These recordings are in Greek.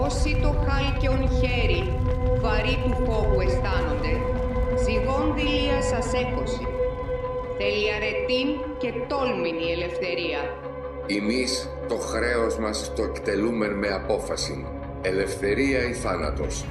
Όσοι το χάλκαιον χέρι βαρύ του φόβου αισθάνονται, ζυγόν δηλία σας έκωση. Θέλει αρετήν και τόλμην η ελευθερία. Εμείς το χρέος μας το εκτελούμεν με απόφαση. Ελευθερία ή θάνατος.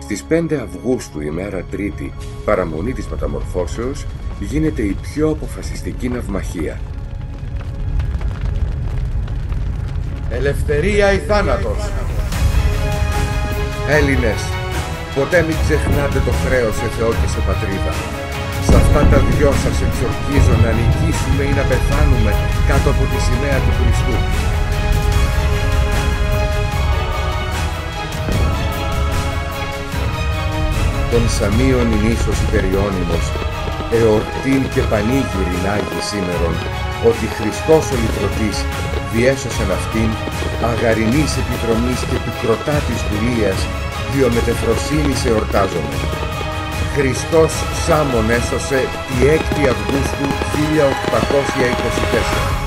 Στις 5 Αυγούστου, ημέρα Τρίτη, παραμονή της Μεταμορφώσεως, γίνεται η πιο αποφασιστική ναυμαχία. Ελευθερία ή θάνατος. Έλληνες, ποτέ μην ξεχνάτε το χρέος σε Θεό και σε πατρίδα. Σε αυτά τα δυο σας εξορκίζω να νικήσουμε ή να πεθάνουμε κάτω από τη σημαία του Χριστού. Των Σαμίων η νήσος υπεριώνυμος, εορτήν και πανήγυριν Άγιοι σήμερον, ότι Χριστός ο Λυτρωτής διέσωσεν αυτήν, αγαρινής επιδρομής και πικροτάτης δουλείας, διομετεφροσύνης εορτάζομαι. Χριστός Σάμον έσωσε τη 6η Αυγούστου 1824.